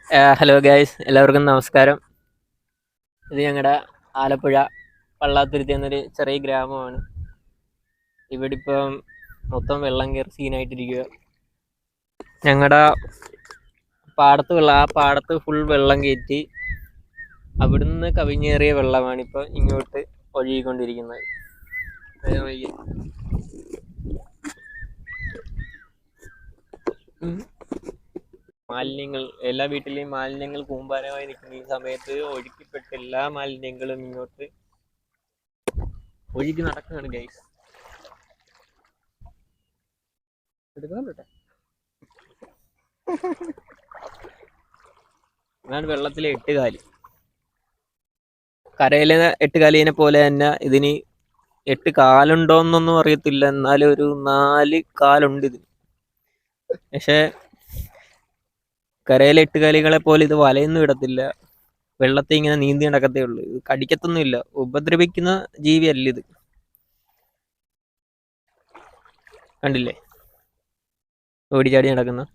Hello guys, എല്ലാവർക്കും നമസ്കാരം. ഇത് ഞങ്ങളുടെ ആലപ്പുഴ പള്ളാത്തുരുത്തി എന്നൊരു ചെറിയ ഗ്രാമമാണ്. ഇവിടെ ഇപ്പം മൊത്തം വെള്ളം കയറി സീനായിട്ടിരിക്കുക. ഞങ്ങളുടെ പാടത്ത് ഫുൾ വെള്ളം കയറ്റി അവിടുന്ന് കവിഞ്ഞേറിയ വെള്ളമാണ് ഇപ്പം ഇങ്ങോട്ട് ഒഴുകിക്കൊണ്ടിരിക്കുന്നത്. മാലിന്യങ്ങൾ, എല്ലാ വീട്ടിലെയും മാലിന്യങ്ങൾ കൂമ്പാരമായി നിൽക്കുന്ന ഈ സമയത്ത് ഒഴുക്കിപ്പെട്ട എല്ലാ മാലിന്യങ്ങളും ഇങ്ങോട്ട് ഒഴുകി നടക്കുകയാണ് ഗൈസ്. ഇതാണ് വെള്ളത്തിലെ എട്ടുകാലി. കരയിലെ എട്ടുകാലിനെ പോലെ തന്നെ ഇതിന് 8 കാലുണ്ടോന്നൊന്നും അറിയത്തില്ല, എന്നാലും ഒരു 4 കാലുണ്ട് ഇതിന്. പക്ഷെ കരയിലെ എട്ടുകാലികളെ പോലെ ഇത് വലയൊന്നും ഇടത്തില്ല, വെള്ളത്തെ ഇങ്ങനെ നീന്തി നടക്കത്തേ ഉള്ളൂ. ഇത് കടിക്കത്തൊന്നുമില്ല, ഉപദ്രവിക്കുന്ന ജീവിയല്ല ഇത്. കണ്ടില്ലേ ഓടിച്ചാടി നടക്കുന്ന.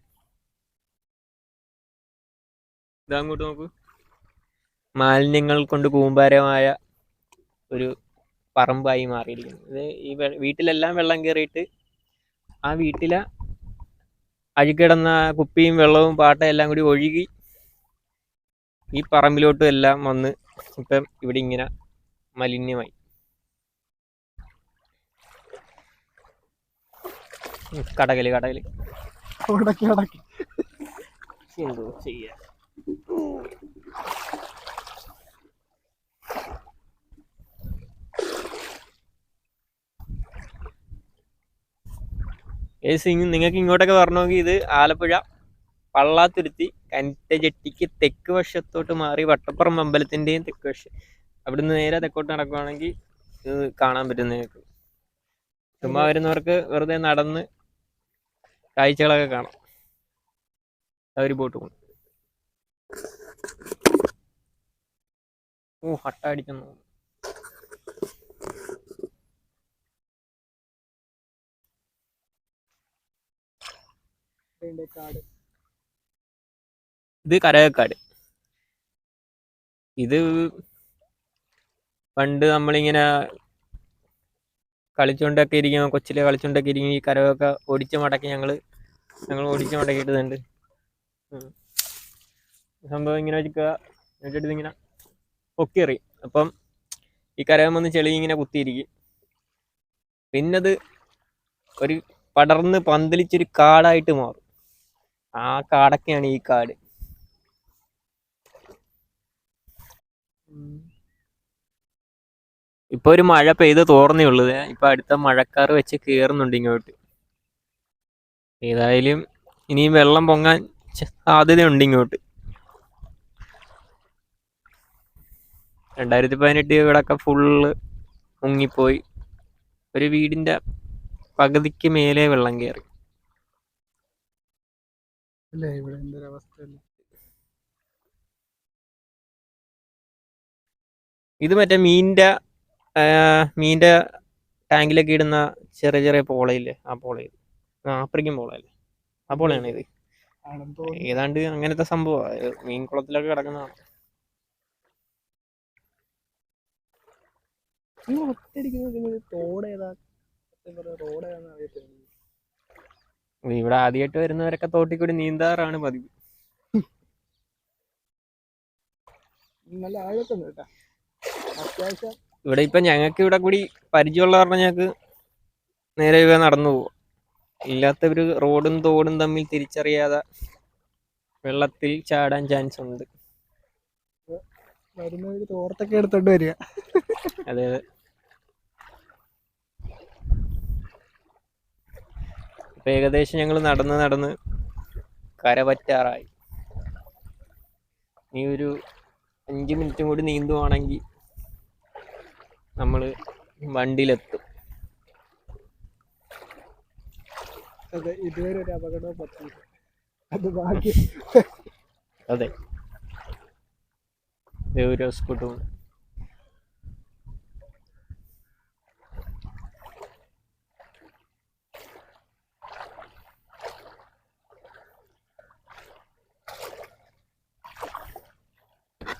ഇതങ്ങോട്ട് നോക്കൂ, മാലിന്യങ്ങൾ കൊണ്ട് കൂമ്പാരമായ ഒരു പറമ്പായി മാറിയിരിക്കുന്നു. ഇത് ഈ വീട്ടിലെല്ലാം വെള്ളം കയറിയിട്ട് ആ വീട്ടിലെ അഴുകിടന്ന കുപ്പിയും വെള്ളവും പാട്ടയും എല്ലാം കൂടി ഒഴുകി ഈ പറമ്പിലോട്ടും എല്ലാം വന്ന് ഇപ്പം ഇവിടെ ഇങ്ങനെ മലിനമായി. കടകല് എന്തോ ചെയ്യാ. നിങ്ങൾക്ക് ഇങ്ങോട്ടൊക്കെ വരണമെങ്കിൽ ഇത് ആലപ്പുഴ പള്ളാത്തുരുത്തി കനിട്ടജെട്ടിക്ക് തെക്ക് വശത്തോട്ട് മാറി വട്ടപ്പുറം അമ്പലത്തിൻ്റെയും തെക്ക് വശം, അവിടുന്ന് നേരെ തെക്കോട്ട് നടക്കുവാണെങ്കിൽ ഇത് കാണാൻ പറ്റും നിങ്ങൾക്ക്. ചുമ്മാ വരുന്നവർക്ക് വെറുതെ നടന്ന് കാഴ്ചകളൊക്കെ കാണാം. ഒരു ബോട്ട് പോകും. ഹട്ട അടിക്കുന്നു. ഇത് കരകക്കാട്. ഇത് പണ്ട് നമ്മളിങ്ങനെ കളിച്ചുകൊണ്ടൊക്കെ ഇരിക്കും, കൊച്ചിലെ കളിച്ചുകൊണ്ടൊക്കെ ഇരിക്കും. ഈ കരകൊക്കെ ഓടിച്ച് മടക്കി ഞങ്ങൾ ഓടിച്ച് മടക്കിയിട്ടുണ്ട്. സംഭവം ഇങ്ങനെ വെച്ചിട്ട് ഇതിങ്ങനെ പൊക്കിയെറിയും. അപ്പം ഈ കരകം വന്ന് ചെളി ഇങ്ങനെ കുത്തിയിരിക്കും. പിന്നത് ഒരു പടർന്ന് പന്തലിച്ചൊരു കാടായിട്ട് മാറും. ആ കാടൊക്കെയാണ് ഈ കാട്. ഇപ്പൊ ഒരു മഴ പെയ്ത് തോർന്നേ ഉള്ളൂ. ഇപ്പൊ അടുത്ത മഴക്കാർ വെച്ച് കയറുന്നുണ്ട് ഇങ്ങോട്ട്. ഏതായാലും ഇനിയും വെള്ളം പൊങ്ങാൻ സാധ്യതയുണ്ട് ഇങ്ങോട്ട്. 2018 ഇവിടൊക്കെ ഫുള്ള് മുങ്ങിപ്പോയി. ഒരു വീടിന്റെ പകുതിക്ക് മേലെ വെള്ളം കയറി. ഇത് മറ്റേ മീൻ്റെ ടാങ്കിലൊക്കെ ഇടുന്ന ചെറിയ ചെറിയ പോളയില്ലേ, ആ പോളയിൽ ആഫ്രിക്കൻ പോളയല്ലേ, ആ പോളയാണ് ഇത്. ഏതാണ്ട് അങ്ങനത്തെ സംഭവമാണ്, മീൻ കുളത്തിലൊക്കെ കിടക്കുന്നതാണ്. ഇവിടെ ആദ്യമായിട്ട് വരുന്നവരൊക്കെ തോട്ടിൽ കൂടി നീന്താറാണ് പതിവ്. ഇവിടെ ഇപ്പൊ ഞങ്ങൾക്ക് ഇവിടെ കൂടി പരിചയമുള്ള കാരണം ഞങ്ങൾക്ക് നേരെ ഇവ നടന്നു പോവാം. ഇല്ലാത്തവര് റോഡും തോടും തമ്മിൽ തിരിച്ചറിയാതെ വെള്ളത്തിൽ ചാടാൻ ചാൻസ് ഉണ്ട്. തോർത്തൊക്കെ എടുത്തോണ്ട് വരിക. അതെ. ഇപ്പൊ ഏകദേശം ഞങ്ങൾ നടന്ന് കരപറ്റാറായി. ഈ ഒരു 5 മിനിറ്റും കൂടി നീന്തുവാണെങ്കിൽ നമ്മള് വണ്ടിയിലെത്തും. അതെ, ഇതുവരെ ഒരു അപകടവും പറ്റിയില്ല. അത് ഭാഗ്യം. അതെ, ഒരു സ്കൂട്ടും.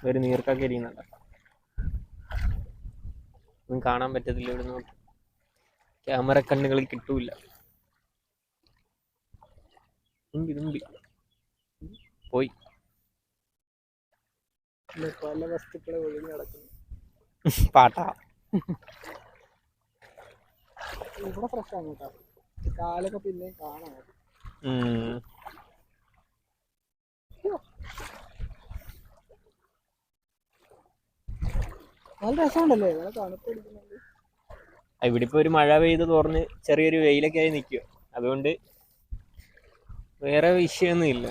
ഒരു നീർക്കൊക്കെ ഇരിക്കുന്നുണ്ട്. ഒന്നും കാണാൻ പറ്റത്തില്ല ഇവിടുന്ന്. ക്യാമറ കണ്ണുകളിൽ കിട്ടൂല. തുമ്പി പോയി. പല വസ്തുക്കളെ ഒഴിഞ്ഞു കിടക്കുന്നു. പാട്ടാ. ഇവിടെ ഫ്രഷ് ആണ് കേട്ടോ. കാലൊക്കെ പിന്നെയും കാണാം. നല്ല രസമുണ്ടല്ലേ, നല്ല തണുപ്പടിക്കുന്നുണ്ട്. ഇവിടെ ഇപ്പൊ ഒരു മഴ പെയ്ത് തോർന്ന് ചെറിയൊരു വെയിലൊക്കെ ആയി നിൽക്കുക. അതുകൊണ്ട് വേറെ വിഷയമൊന്നും ഇല്ല.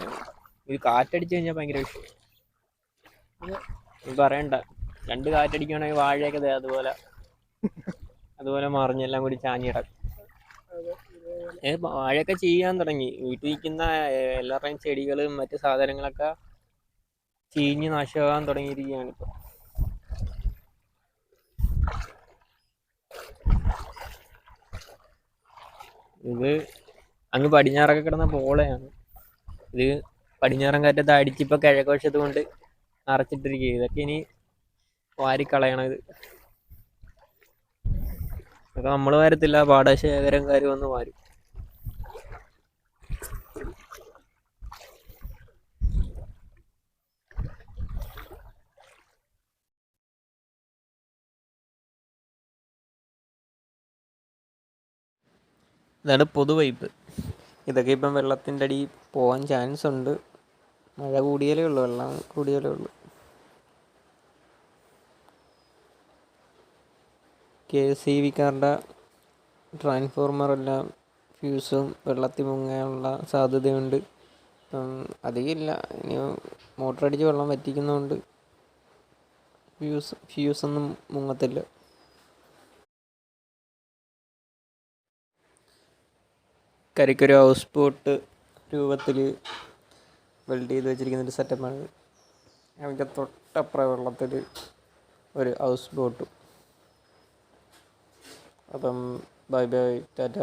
ഇത് കാറ്റടിച്ചു കഴിഞ്ഞാൽ ഭയങ്കര വിഷയം. പറയണ്ട, 2 കാറ്റടിക്കുകയാണെങ്കിൽ വാഴയൊക്കെ അതുപോലെ മറിഞ്ഞെല്ലാം കൂടി ചാഞ്ഞിടക്കും. വാഴയൊക്കെ ചെയ്യാൻ തുടങ്ങി. വീട്ടിൽ നിൽക്കുന്ന എല്ലാവരുടെയും ചെടികളും മറ്റു സാധനങ്ങളൊക്കെ ചീഞ്ഞ് നാശമാകാൻ തുടങ്ങിയിരിക്കുകയാണ് ഇപ്പൊ. ഇത് അങ്ങ് പടിഞ്ഞാറൊക്കെ കിടന്ന പോളയാണ്. ഇത് പടിഞ്ഞാറൻ കാറ്റത്ത് അടിച്ചിപ്പോൾ കിഴക്ക് വശത്ത് കൊണ്ട് നിറച്ചിട്ടിരിക്കുക. ഇതൊക്കെ ഇനി വാരിക്കളയണം. ഇതൊക്കെ നമ്മൾ വാരത്തില്ല, പാടശേഖരംകാർ വന്ന് വാരും. ഇതാണ് പൊതു പൈപ്പ്. ഇതൊക്കെ ഇപ്പം വെള്ളത്തിൻ്റെ അടി പോകാൻ ചാൻസ് ഉണ്ട്. മഴ കൂടിയാലേ ഉള്ളൂ, വെള്ളം കൂടിയാലേ ഉള്ളൂ. KSEBക്കാരുടെ ട്രാൻസ്ഫോർമറെല്ലാം ഫ്യൂസും വെള്ളത്തിൽ മുങ്ങാനുള്ള സാധ്യതയുണ്ട്. അധികമില്ല, ഇനി മോട്ടറടിച്ച് വെള്ളം വറ്റിക്കുന്നതുകൊണ്ട് ഫ്യൂസൊന്നും മുങ്ങത്തില്ല. കരയ്ക്കൊരു ഹൗസ് ബോട്ട് രൂപത്തിൽ വെൽഡ് ചെയ്ത് വെച്ചിരിക്കുന്നൊരു സെറ്റപ്പാണ്. അതിൻ്റെ തൊട്ടപ്പുറം വെള്ളത്തിൽ ഒരു ഹൗസ് ബോട്ടും. അപ്പം ബൈ ബൈ, ടാറ്റ.